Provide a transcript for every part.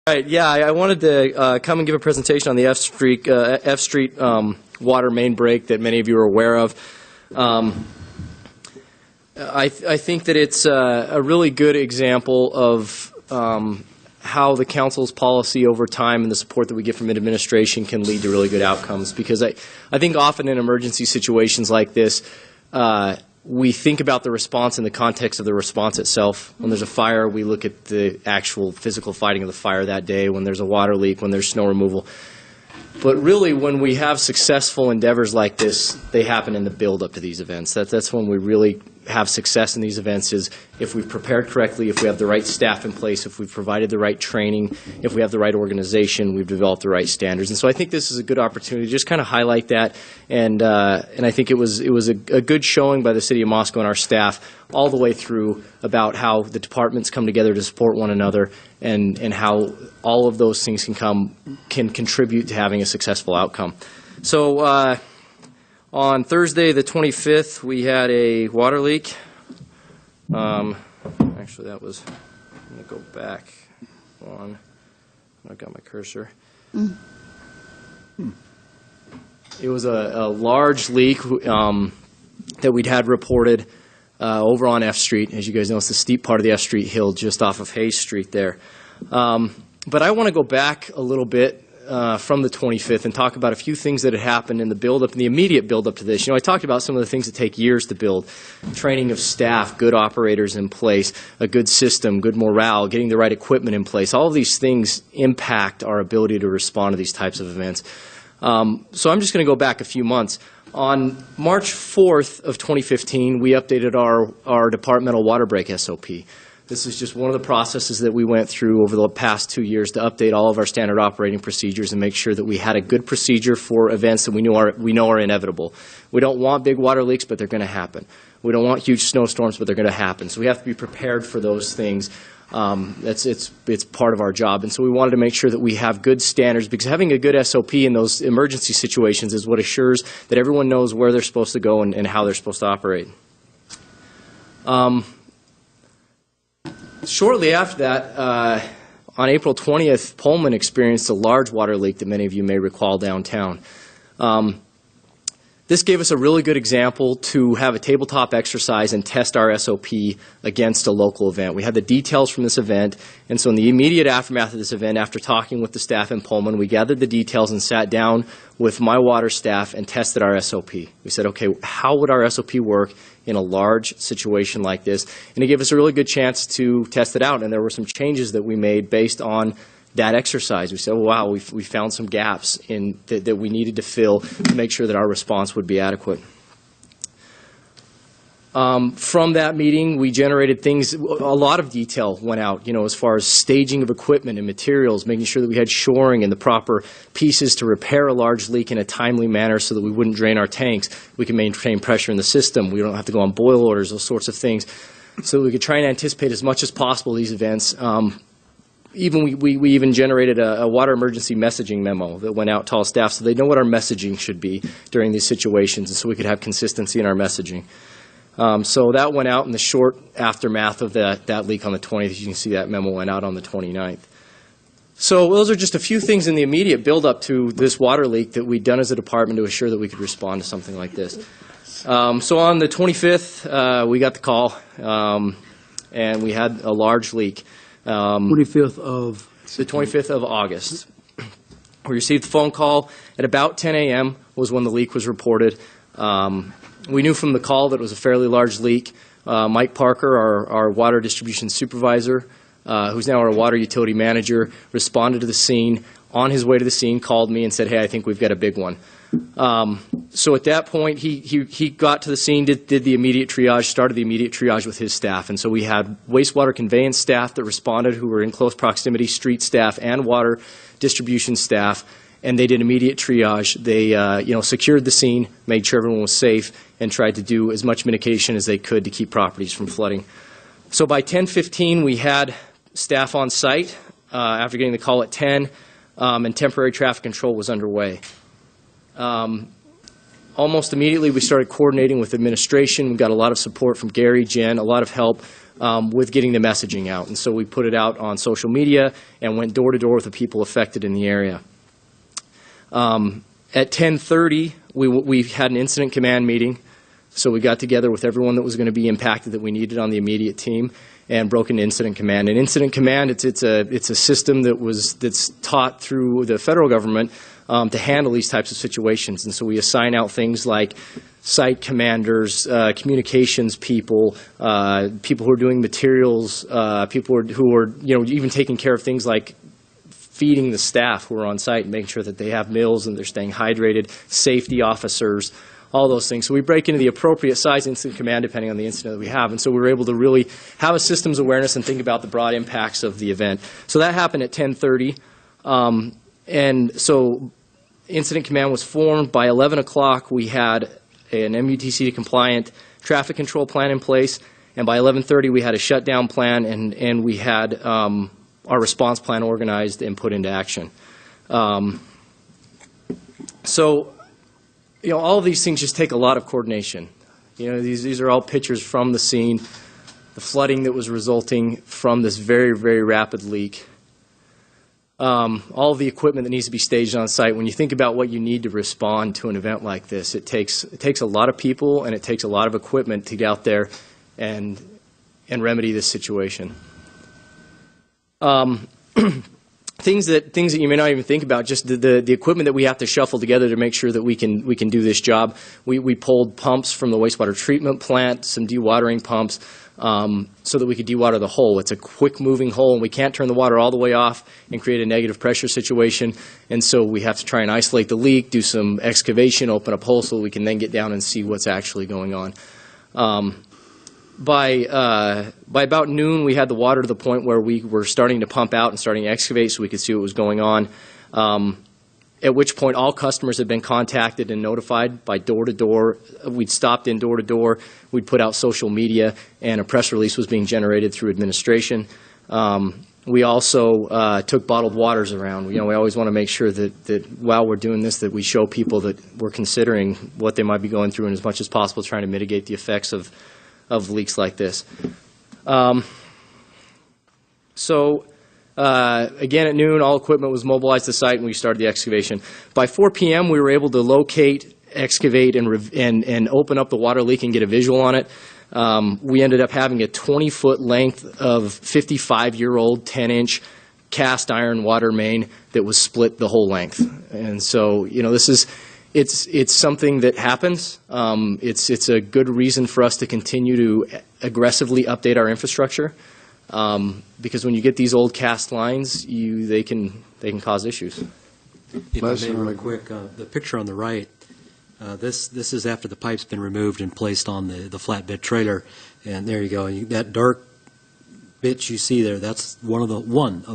Right, yeah, I wanted to come and give a presentation on the F Street water main break that many of you are aware of. I think that it's a really good example of how the council's policy over time and the support that we get from administration can lead to really good outcomes. Because I think often in emergency situations like this, we think about the response in the context of the response itself. When there's a fire, we look at the actual physical fighting of the fire that day. When there's a water leak, when there's snow removal. But really, when we have successful endeavors like this, they happen in the build-up to these events. That's when we really have success in these events, is if we've prepared correctly, if we have the right staff in place, if we've provided the right training, if we have the right organization, we've developed the right standards. And so I think this is a good opportunity to just kind of highlight that. And I think it was a good showing by the City of Moscow and our staff all the way through about how the departments come together to support one another, and how all of those things can contribute to having a successful outcome. So on Thursday the 25th, we had a water leak. Actually, that was, I'm going to go back one. I've got my cursor. It was a large leak that we'd had reported over on F Street. As you guys know, it's the steep part of the F Street hill just off of Hayes Street there. But I want to go back a little bit from the 25th and talk about a few things that had happened in the build-up, in the immediate build-up to this. You know, I talked about some of the things that take years to build. Training of staff, good operators in place, a good system, good morale, getting the right equipment in place. All of these things impact our ability to respond to these types of events. So I'm just going to go back a few months. On March 4th of 2015, we updated our departmental water break SOP. This is just one of the processes that we went through over the past 2 years to update all of our standard operating procedures and make sure that we had a good procedure for events that we know are inevitable. We don't want big water leaks, but they're going to happen. We don't want huge snowstorms, but they're going to happen. So we have to be prepared for those things. It's part of our job. And so we wanted to make sure that we have good standards, because having a good SOP in those emergency situations is what assures that everyone knows where they're supposed to go and how they're supposed to operate. Shortly after that, on April 20th, Pullman experienced a large water leak that many of you may recall downtown. This gave us a really good example to have a tabletop exercise and test our SOP against a local event. We had the details from this event, and so in the immediate aftermath of this event, after talking with the staff in Pullman, we gathered the details and sat down with my water staff and tested our SOP. We said, okay, how would our SOP work in a large situation like this? And it gave us a really good chance to test it out, and there were some changes that we made based on that exercise. We said, oh, wow, we found some gaps that we needed to fill to make sure that our response would be adequate. From that meeting, we generated things, a lot of detail went out, as far as staging of equipment and materials, making sure that we had shoring and the proper pieces to repair a large leak in a timely manner so that we wouldn't drain our tanks. We can maintain pressure in the system. We don't have to go on boil orders, those sorts of things. So we could try and anticipate as much as possible these events. We even generated a water emergency messaging memo that went out to all staff so they know what our messaging should be during these situations, and so we could have consistency in our messaging. So that went out in the short aftermath of that leak on the 20th. You can see that memo went out on the 29th. So those are just a few things in the immediate build-up to this water leak that we'd done as a department to assure that we could respond to something like this. So on the 25th, we got the call, and we had a large leak. 25th of? The 25th of August. We received a phone call at about 10 a.m. was when the leak was reported. We knew from the call that it was a fairly large leak. Mike Parker, our water distribution supervisor, who's now our water utility manager, responded to the scene. On his way to the scene, called me and said, hey, I think we've got a big one. So at that point, he got to the scene, did the immediate triage, started the immediate triage with his staff. And so we had wastewater conveyance staff that responded, who were in close proximity, street staff and water distribution staff, and they did immediate triage. They secured the scene, made sure everyone was safe, and tried to do as much mitigation as they could to keep properties from flooding. So by 10:15, we had staff on site after getting the call at 10, and temporary traffic control was underway. Almost immediately, we started coordinating with administration. We got a lot of support from Gary, Jen, a lot of help with getting the messaging out. And so we put it out on social media and went door to door with the people affected in the area. At 10:30, we had an incident command meeting. So we got together with everyone that was going to be impacted that we needed on the immediate team and broke into incident command. And incident command, it's a system that's taught through the federal government to handle these types of situations. And so we assign out things like site commanders, communications people, people who are doing materials, people who are even taking care of things like feeding the staff who are on site and making sure that they have meals and they're staying hydrated, safety officers, all those things. So we break into the appropriate size incident command depending on the incident that we have. And so we were able to really have a systems awareness and think about the broad impacts of the event. So that happened at 10:30. And so incident command was formed. By 11 o'clock, we had an MUTC compliant traffic control plan in place. And by 11:30, we had a shutdown plan and we had our response plan organized and put into action. All of these things just take a lot of coordination. These are all pictures from the scene, the flooding that was resulting from this very, very rapid leak. All of the equipment that needs to be staged on site. When you think about what you need to respond to an event like this, it takes a lot of people and it takes a lot of equipment to get out there and remedy this situation. Things that you may not even think about, just the equipment that we have to shuffle together to make sure that we can do this job. We pulled pumps from the wastewater treatment plant, some dewatering pumps, so that we could dewater the hole. It's a quick moving hole and we can't turn the water all the way off and create a negative pressure situation. And so we have to try and isolate the leak, do some excavation, open up holes so we can then get down and see what's actually going on. By about noon, we had the water to the point where we were starting to pump out and starting to excavate so we could see what was going on, at which point all customers had been contacted and notified by door to door. We'd stopped in door to door. We'd put out social media, and a press release was being generated through administration. We also took bottled waters around. We always want to make sure that while we're doing this, that we show people that we're considering what they might be going through and as much as possible trying to mitigate the effects of leaks like this. Again, at noon, all equipment was mobilized to site and we started the excavation. By 4 p.m., we were able to locate, excavate, and open up the water leak and get a visual on it. We ended up having a 20-foot length of 55-year-old 10-inch cast iron water main that was split the whole length. And so, this is... It's something that happens. It's a good reason for us to continue to aggressively update our infrastructure, because when you get these old cast lines, they can cause issues. If I may, real quick, the picture on the right, this is after the pipe's been removed and placed on the flatbed trailer, and there you go. That dark bit you see there, that's one of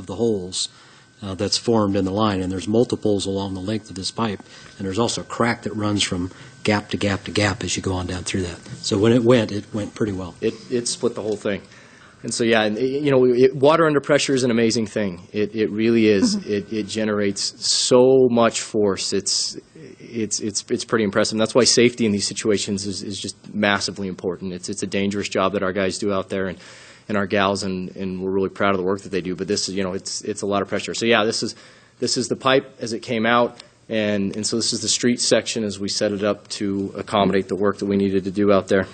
the holes that's formed in the line, and there's multiples along the length of this pipe, and there's also a crack that runs from gap to gap to gap as you go on down through that. So when it went pretty well. It split the whole thing. And so, yeah, water under pressure is an amazing thing. It really is. It generates so much force. It's pretty impressive. And that's why safety in these situations is just massively important. It's a dangerous job that our guys do out there, and our gals, and we're really proud of the work that they do. But this is, it's a lot of pressure. So yeah, this is the pipe as it came out, and so this is the street section as we set it up to accommodate the work that we needed to do out there.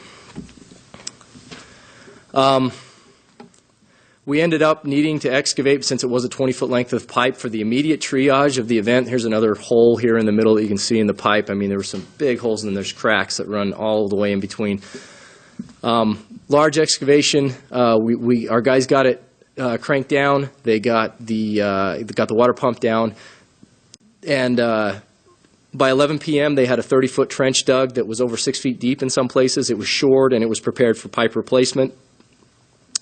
We ended up needing to excavate, since it was a 20-foot length of pipe, for the immediate triage of the event. Here's another hole here in the middle that you can see in the pipe. I mean, there were some big holes, and then there's cracks that run all the way in between. Large excavation. Our guys got it cranked down. They got the water pump down, and by 11 p.m. they had a 30-foot trench dug that was over 6 feet deep in some places. It was shored and it was prepared for pipe replacement.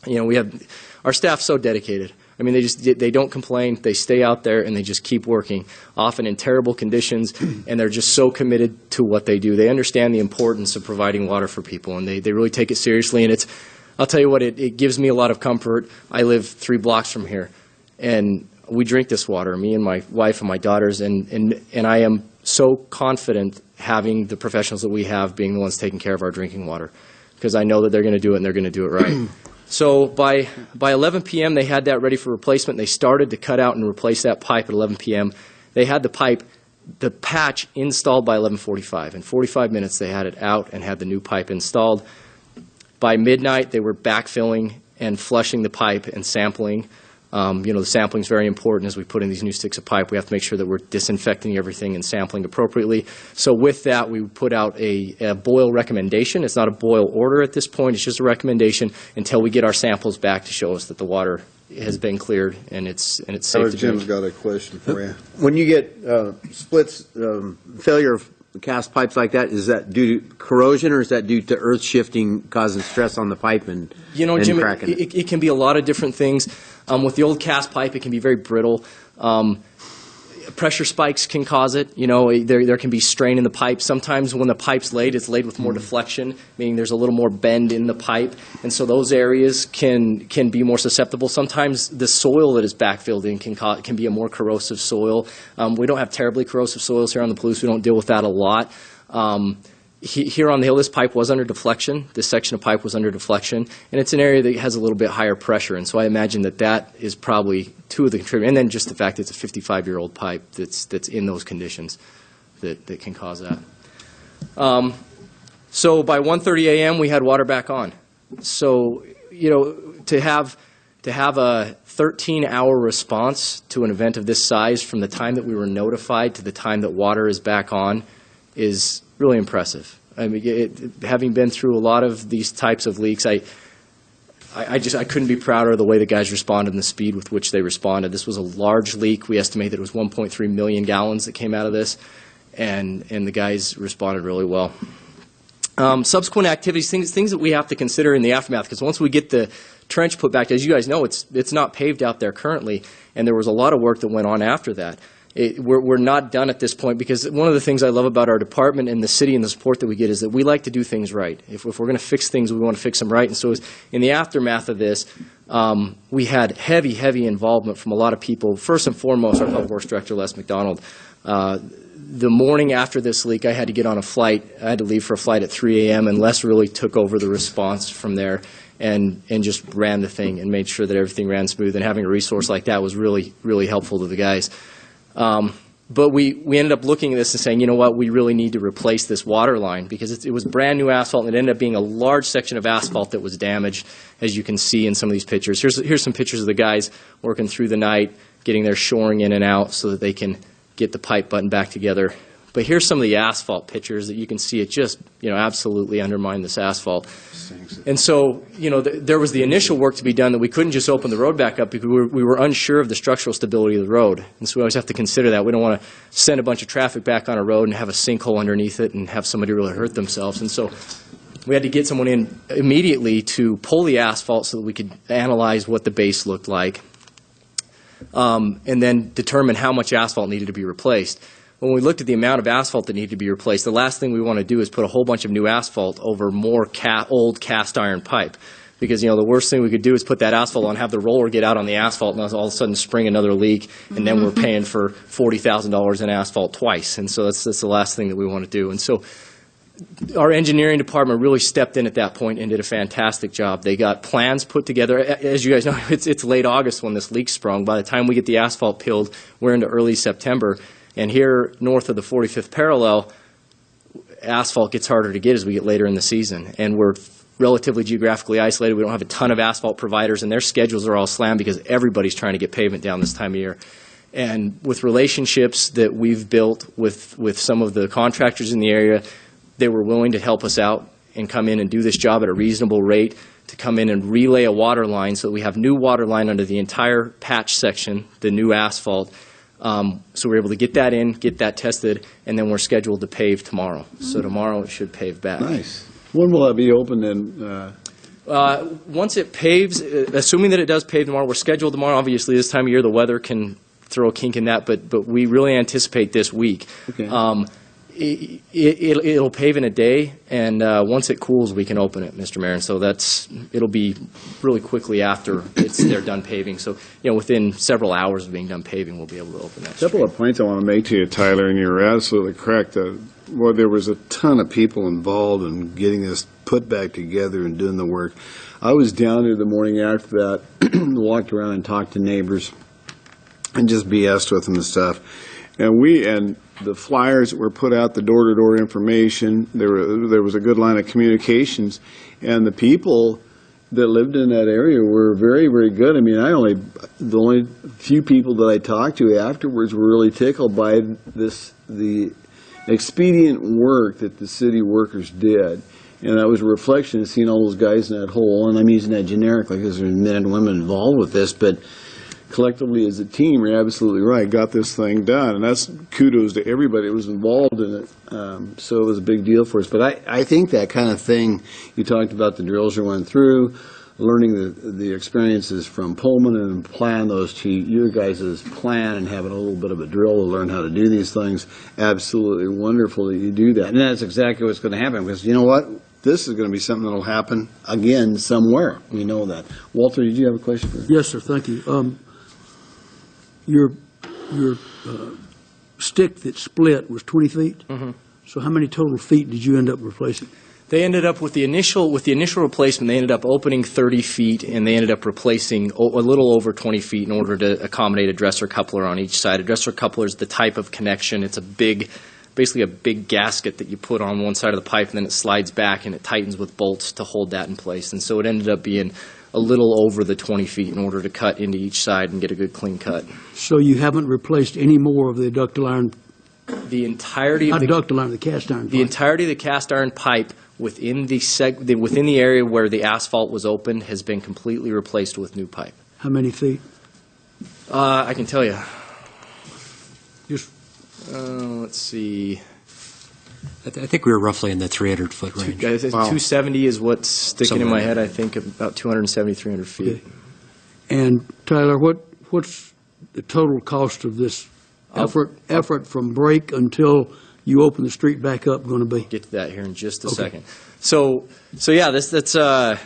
We have our staff's so dedicated. I mean, they don't complain. They stay out there and they just keep working, often in terrible conditions, and they're just so committed to what they do. They understand the importance of providing water for people, and they really take it seriously. And I'll tell you what, it gives me a lot of comfort. I live 3 blocks from here, and we drink this water, me and my wife and my daughters, and I am so confident having the professionals that we have being the ones taking care of our drinking water, because I know that they're going to do it and they're going to do it right. So by 11 p.m., they had that ready for replacement. They started to cut out and replace that pipe at 11 p.m. They had the patch installed by 11:45. In 45 minutes, they had it out and had the new pipe installed. By midnight, they were backfilling and flushing the pipe and sampling. The sampling is very important as we put in these new sticks of pipe. We have to make sure that we're disinfecting everything and sampling appropriately. So with that, we put out a boil recommendation. It's not a boil order at this point. It's just a recommendation until we get our samples back to show us that the water has been cleared and it's safe to Jim's drink. got a question for you. When you get splits, failure of cast pipes like that, is that due to corrosion or is that due to earth shifting causing stress on the pipe and Jim, cracking it? it can be a lot of different things. With the old cast pipe, it can be very brittle. Pressure spikes can cause it. There can be strain in the pipe. Sometimes when the pipe's laid, it's laid with more deflection, meaning there's a little more bend in the pipe. And so those areas can be more susceptible. Sometimes the soil that is backfilled in can be a more corrosive soil. We don't have terribly corrosive soils here on the Palouse. We don't deal with that a lot. Here on the hill, this pipe was under deflection. This section of pipe was under deflection, and it's an area that has a little bit higher pressure. And so I imagine that is probably two of the contributors. And then just the fact that it's a 55-year-old pipe that's in those conditions that can cause that. So by 1:30 a.m., we had water back on. So to have a 13-hour response to an event of this size from the time that we were notified to the time that water is back on is really impressive. I mean, having been through a lot of these types of leaks, I couldn't be prouder of the way the guys responded and the speed with which they responded. This was a large leak. We estimate that it was 1.3 million gallons that came out of this, and the guys responded really well. Subsequent activities, things that we have to consider in the aftermath, because once we get the trench put back, as you guys know, it's not paved out there currently, and there was a lot of work that went on after that. We're not done at this point, because one of the things I love about our department and the city and the support that we get is that we like to do things right. If we're going to fix things, we want to fix them right. And so in the aftermath of this, we had heavy involvement from a lot of people. First and foremost, our Public Works Director, Les McDonald. The morning after this leak, I had to get on a flight. I had to leave for a flight at 3 a.m., and Les really took over the response from there and just ran the thing and made sure that everything ran smooth. And having a resource like that was really, really helpful to the guys. But we ended up looking at this and saying, you know what, we really need to replace this water line, because it was brand new asphalt, and it ended up being a large section of asphalt that was damaged, as you can see in some of these pictures. Here's some pictures of the guys working through the night, getting their shoring in and out so that they can get the pipe button back together. But here's some of the asphalt pictures that you can see. It just, absolutely undermined this asphalt. And so, there was the initial work to be done that we couldn't just open the road back up because we were unsure of the structural stability of the road. And so we always have to consider that. We don't want to send a bunch of traffic back on a road and have a sinkhole underneath it and have somebody really hurt themselves. And so we had to get someone in immediately to pull the asphalt so that we could analyze what the base looked like, and then determine how much asphalt needed to be replaced. When we looked at the amount of asphalt that needed to be replaced, the last thing we want to do is put a whole bunch of new asphalt over more old cast iron pipe. Because, the worst thing we could do is put that asphalt on, have the roller get out on the asphalt, and all of a sudden spring another leak, and then we're paying for $40,000 in asphalt twice. And so that's the last thing that we want to do. And so our engineering department really stepped in at that point and did a fantastic job. They got plans put together. As you guys know, it's late August when this leak sprung. By the time we get the asphalt peeled, we're into early September. And here, north of the 45th parallel, asphalt gets harder to get as we get later in the season. And we're relatively geographically isolated. We don't have a ton of asphalt providers, and their schedules are all slammed because everybody's trying to get pavement down this time of year. And with relationships that we've built with some of the contractors in the area, they were willing to help us out and come in and do this job at a reasonable rate, to come in and relay a water line so that we have new water line under the entire patch section, the new asphalt. So we're able to get that in, get that tested, and then we're scheduled to pave tomorrow. So tomorrow it should pave back. Nice. When will that be open then? Once it paves, assuming that it does pave tomorrow, we're scheduled tomorrow. Obviously, this time of year, the weather can throw a kink in that, but we really anticipate this week. Okay. It'll pave in a day, and once it cools, we can open it, Mr. Mayor. And so it'll be really quickly after they're done paving. So, within several hours of being done paving, we'll be able to open that A couple of points I want to make to you, Tyler, and you're absolutely correct. Well, there was a ton of people involved in getting this put back together and doing the work. I was down there the morning after that, walked around and talked to neighbors and just BS'd with them and stuff. And the flyers that were put out, the door-to-door information, there was a good line of communications, and the people that lived in that area were very, very good. I mean, the only few people that I talked to afterwards were really tickled by the expedient work that the city workers did. And that was a reflection of seeing all those guys in that hole, and I'm using that generically because there's men and women involved with this, but collectively as a team, you're absolutely right, got this thing done. And that's kudos to everybody that was involved in it. So it was a big deal for us. But I think that kind of thing, you talked about the drills you went through, learning the experiences from Pullman and applying those to your guys' plan and having a little bit of a drill to learn how to do these things. Absolutely wonderful that you do that. And that's exactly what's going to happen, because you know what? This is going to be something that will happen again somewhere. We know that. Walter, did you have a question for me? Yes, sir, thank you. Your stick that split was 20 feet? Mm-hmm. So how many total feet did you end up replacing? They ended up with the initial replacement. They ended up opening 30 feet, and they ended up replacing a little over 20 feet in order to accommodate a dresser coupler on each side. A dresser coupler is the type of connection. It's basically a big gasket that you put on one side of the pipe, and then it slides back and it tightens with bolts to hold that in place. And so it ended up being a little over the 20 feet in order to cut into each side and get a good clean cut. So you haven't replaced any more of the ductile iron, The entirety of not ductile iron, the cast iron the pipe? entirety of the cast iron pipe within the area where the asphalt was opened has been completely replaced with new pipe. How many feet? I can tell you. Just Let's see. I think we were roughly in the 300-foot range. I think 270 is what's sticking in my head. I think about 270, 300 feet. okay. And Tyler, what's the total cost of this effort from break until you open the street back up going to be? Get to that here in just a Okay. second. So yeah, the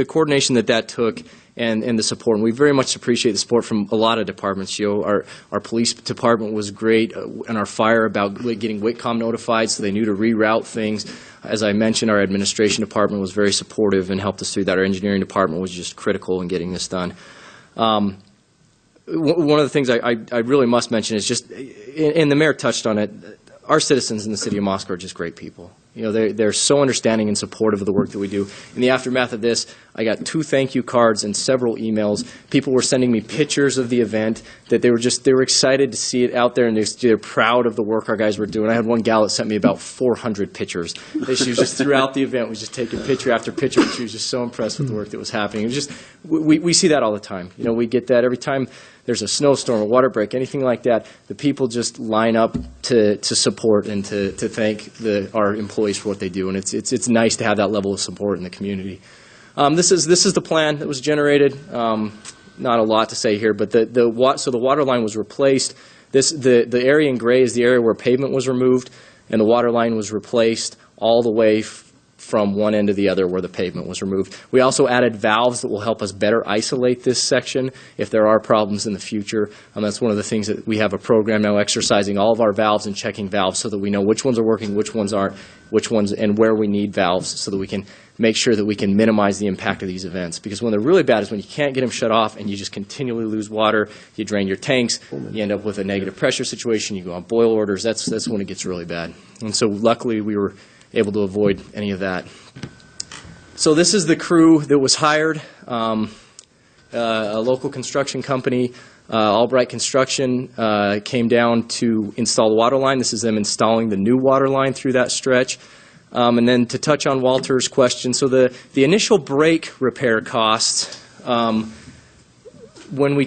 coordination that took and the support. And we very much appreciate the support from a lot of departments. Our police department was great, and our fire about getting Whitcomb notified so they knew to reroute things. As I mentioned, our administration department was very supportive and helped us through that. Our engineering department was just critical in getting this done. One of the things I really must mention is just, and the mayor touched on it, our citizens in the city of Moscow are just great people. They're so understanding and supportive of the work that we do. In the aftermath of this, I got 2 thank you cards and several emails. People were sending me pictures of the event, that they were excited to see it out there, and they're proud of the work our guys were doing. I had one gal that sent me about 400 pictures. She was just throughout the event, was just taking picture after picture, and she was just so impressed with the work that was happening. It was just, we see that all the time. We get that every time there's a snowstorm, a water break, anything like that. The people just line up to support and to thank our employees for what they do, and it's nice to have that level of support in the community. This is the plan that was generated. Not a lot to say here, but the water line was replaced. The area in gray is the area where pavement was removed, and the water line was replaced all the way from one end to the other where the pavement was removed. We also added valves that will help us better isolate this section if there are problems in the future. That's one of the things that we have a program now exercising all of our valves and checking valves so that we know which ones are working, which ones aren't, which ones, and where we need valves so that we can make sure that we can minimize the impact of these events. Because when they're really bad is when you can't get them shut off and you just continually lose water, you drain your tanks, you end up with a negative pressure situation, you go on boil orders. That's when it gets really bad. And so luckily we were able to avoid any of that. So this is the crew that was hired, a local construction company, Albright Construction, came down to install the water line. This is them installing the new water line through that stretch. And then to touch on Walter's question, so the initial brake repair costs, when we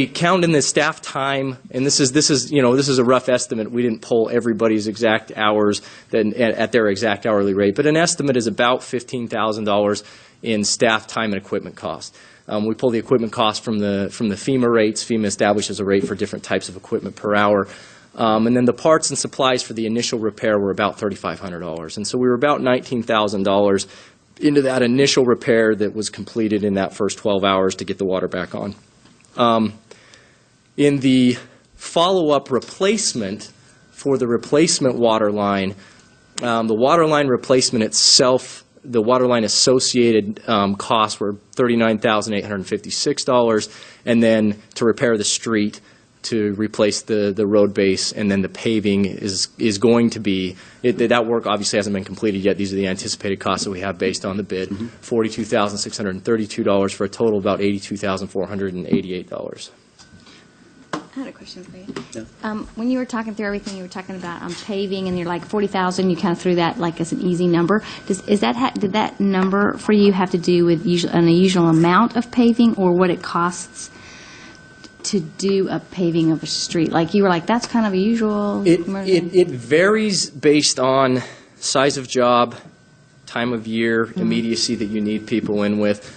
count in the staff time, and this is a rough estimate. We didn't pull everybody's exact hours at their exact hourly rate, but an estimate is about $15,000 in staff time and equipment costs. We pull the equipment cost from the FEMA rates. FEMA establishes a rate for different types of equipment per hour. And then the parts and supplies for the initial repair were about $3,500. And so we were about $19,000 into that initial repair that was completed in that first 12 hours to get the water back on. In the follow-up replacement for the replacement water line, the water line replacement itself, the water line associated costs were $39,856, and then to repair the street, to replace the road base, and then the paving is going to be, that work obviously hasn't been completed yet. These are the anticipated costs that we have based on the bid, $42,632 for a total of about $82,488. I had a question for you. When you were talking through everything, you were talking about paving, and you're like 40,000. You kind of threw that like as an easy number. Did that number for you have to do with an unusual amount of paving, or what it costs to do a paving of a street? Like you were like, that's kind of a usual. It varies based on size of job, time of year, immediacy that you need people in with.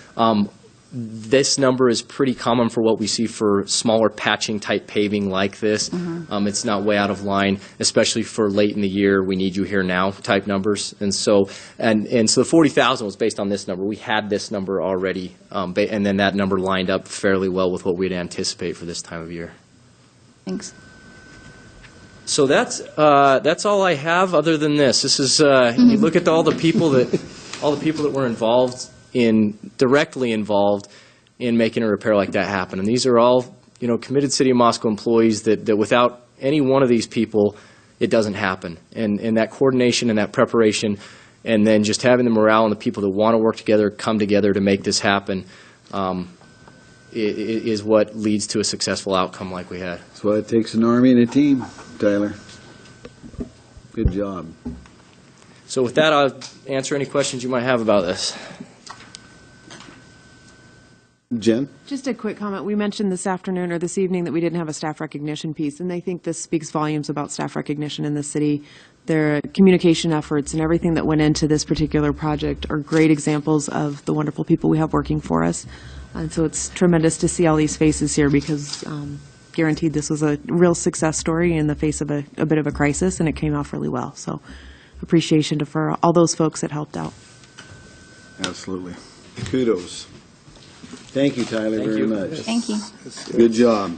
This number is pretty common for what we see for smaller patching type paving like this. It's not way out of line, especially for late in the year, we need you here now type numbers. And so the 40,000 was based on this number. We had this number already, and then that number lined up fairly well with what we'd anticipate for this time of year. Thanks. So that's all I have other than this. This is you look at all the people that were directly involved in making a repair like that happen. And these are all, committed City of Moscow employees that without any one of these people, it doesn't happen. And that coordination and that preparation, and then just having the morale and the people that want to work together, come together to make this happen, is what leads to a successful outcome like we had. That's why it takes an army and a team, Tyler. Good job. So with that, I'll answer any questions you might have about this. Jen? Just a quick comment. We mentioned this afternoon or this evening that we didn't have a staff recognition piece, and I think this speaks volumes about staff recognition in the city. Their communication efforts and everything that went into this particular project are great examples of the wonderful people we have working for us. And so it's tremendous to see all these faces here because guaranteed this was a real success story in the face of a bit of a crisis, and it came off really well. So appreciation for all those folks that helped out. Absolutely. Kudos. Thank you, Tyler, very much. Thank you. Good job.